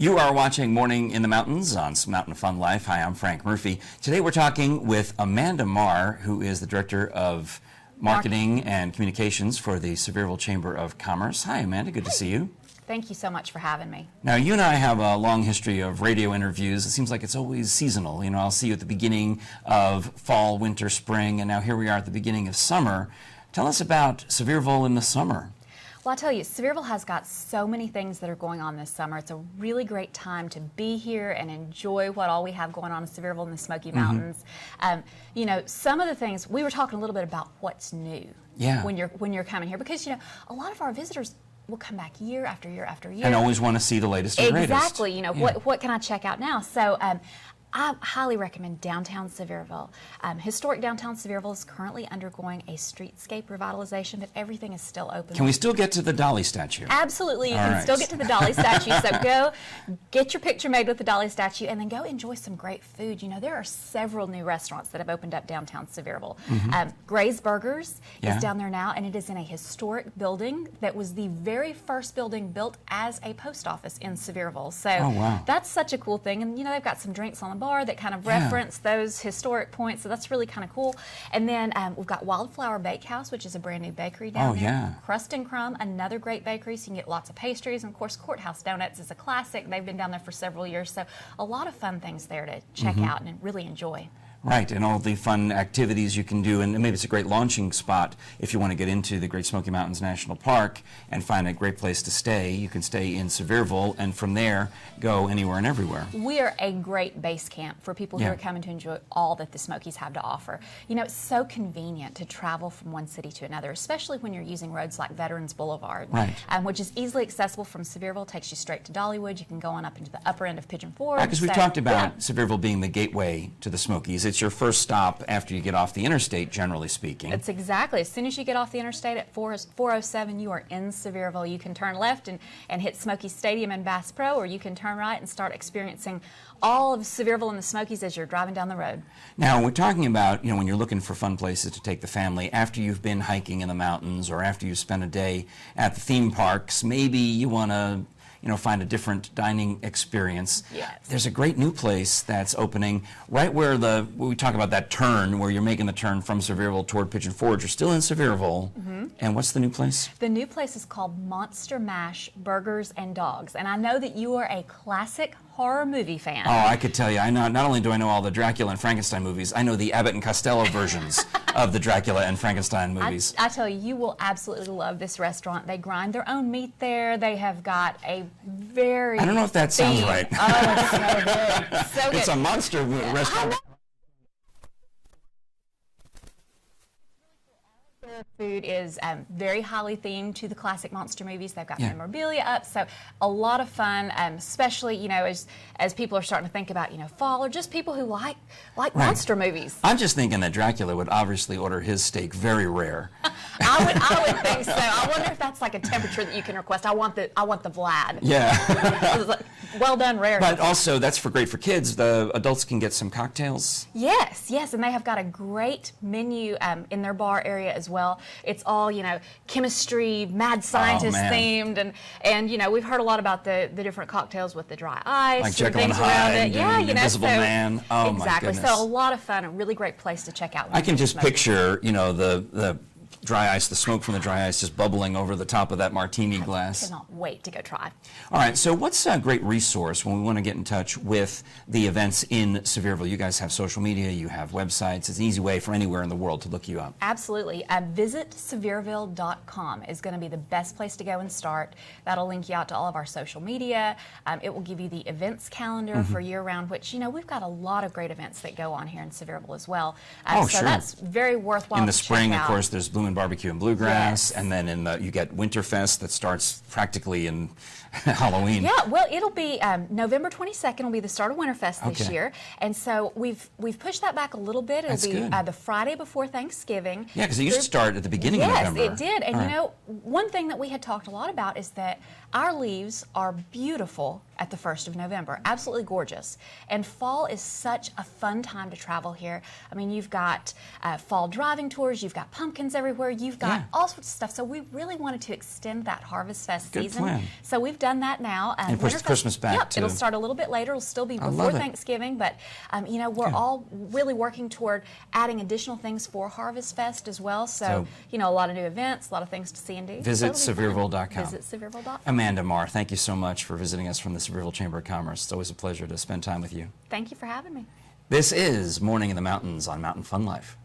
You are watching Morning in the Mountains on Mountain Fun Life. Hi, I'm Frank Murphy. Today we're talking with Amanda Marr, who is the Director of Marketing and Communications for the Sevierville Chamber of Commerce. Hi, Amanda. Good to see you. Thank you so much for having me. Now, you and I have a long history of radio interviews. It seems like it's always seasonal. You know, I'll see you at the beginning of fall, winter, spring, and now here we are at the beginning of summer. Tell us about Sevierville in the summer. Well, I'll tell you, Sevierville has got so many things that are going on this summer. It's a really great time to be here and enjoy what all we have going on in Sevierville in the Smoky Mountains. You know, some of the things, we were talking a little bit about what's new when you're coming here, because, you know, a lot of our visitors will come back year after year after year. And always want to see the latest and greatest. Exactly. You know, what can I check out now? So I highly recommend downtown Sevierville. Historic downtown Sevierville is currently undergoing a streetscape revitalization, but everything is still open. Can we still get to the Dolly statue? Absolutely, you can still get to the Dolly statue. So go get your picture made with the Dolly statue and then go enjoy some great food. You know, there are several new restaurants that have opened up downtown Sevierville. Gray's Burgers is down there now, and it is in a historic building that was the very first building built as a post office in Sevierville. So that's such a cool thing. And, you know, they've got some drinks on the bar that kind of reference those historic points, so that's really kind of cool. And then we've got Wildflower Bakehouse, which is a brand new bakery down there. Crust and Crumb, another great bakery, so you can get lots of pastries. And of course, Courthouse Donuts is a classic. They've been down there for several years, so a lot of fun things there to check out and really enjoy. Right, and all the fun activities you can do, and maybe it's a great launching spot if you want to get into the Great Smoky Mountains National Park and find a great place to stay. You can stay in Sevierville, and from there, go anywhere and everywhere. We are a great base camp for people who are coming to enjoy all that the Smokies have to offer. You know, it's so convenient to travel from one city to another, especially when you're using roads like Veterans Boulevard, which is easily accessible from Sevierville, takes you straight to Dollywood. You can go on up into the upper end of Pigeon Forge. Because we've talked about Sevierville being the gateway to the Smokies. It's your first stop after you get off the interstate, generally speaking. It's exactly. As soon as you get off the interstate at 407, you are in Sevierville. You can turn left and hit Smoky Stadium and Bass Pro, or you can turn right and start experiencing all of Sevierville and the Smokies as you're driving down the road. Now, we're talking about, you know, when you're looking for fun places to take the family, after you've been hiking in the mountains or after you've spent a day at the theme parks, maybe you want to find a different dining experience. There's a great new place that's opening right where we talk about that turn, where you're making the turn from Sevierville toward Pigeon Forge. You're still in Sevierville. And what's the new place? The new place is called Monster Mash Burgers and Dogs. And I know that you are a classic horror movie fan. Oh, I could tell you. I know. Not only do I know all the Dracula and Frankenstein movies, I know the Abbott and Costello versions of the Dracula and Frankenstein movies. I tell you, you will absolutely love this restaurant. They grind their own meat there. They have got a very I don't know if that sounds right. Oh, it's so good. So good. It's a monster restaurant. Their food is very highly themed to the classic monster movies. They've got memorabilia up, so a lot of fun, especially, you know, as people are starting to think about, you know, fall, or just people who like monster movies. I'm just thinking that Dracula would obviously order his steak very rare. I would think so. I wonder if that's like a temperature that you can request. I want the Vlad. Yeah. Well done, rare. But also, that's great for kids. The adults can get some cocktails. Yes, and they have got a great menu in their bar area as well. It's all, you know, chemistry, mad scientist themed, and you know, we've heard a lot about the different cocktails with the dry ice, like Jekyll and and things around Hyde, it. Yeah, you know, Invisible Man. Oh exactly. My goodness. So a lot of fun, a really great place to check out. I can just picture, you know, the dry ice, the smoke from the dry ice just bubbling over the top of that martini glass. I cannot wait to go try. All right, so what's a great resource when we want to get in touch with the events in Sevierville? You guys have social media, you have websites. It's an easy way from anywhere in the world to look you up. Absolutely. Visit Sevierville.com is going to be the best place to go and start. That'll link you out to all of our social media. It will give you the events calendar for year-round, which, you know, we've got a lot of great events that go on here in Sevierville as well. So that's very worthwhile. In the spring, of course, there's Bloomin' Barbecue and Bluegrass, and then you get Winterfest that starts practically in Halloween. Yeah, well, it'll be November 22nd will be the start of Winterfest this year, and so we've pushed that back a little bit. It'll be the Friday before Thanksgiving. Yeah, because it used to start at the beginning of November. Yes, it did, and you know, one thing that we had talked a lot about is that our leaves are beautiful at the 1st of November. Absolutely gorgeous. And fall is such a fun time to travel here. I mean, you've got fall driving tours, you've got pumpkins everywhere, you've got all sorts of stuff. So we really wanted to extend that Harvest Fest season. Plan. So we've done that now. And push Christmas back Yep, too. it'll start a little bit later. It'll still be before Thanksgiving, but you know, we're all really working toward adding additional things for Harvest Fest as well. So you know, a lot of new events, a lot of things to see and do. Visit Sevierville.com. Visit Sevierville.com. Amanda Marr, thank you so much for visiting us from the Sevierville Chamber of Commerce. It's always a pleasure to spend time with you. Thank you for having me. This is Morning in the Mountains on Mountain Fun Life.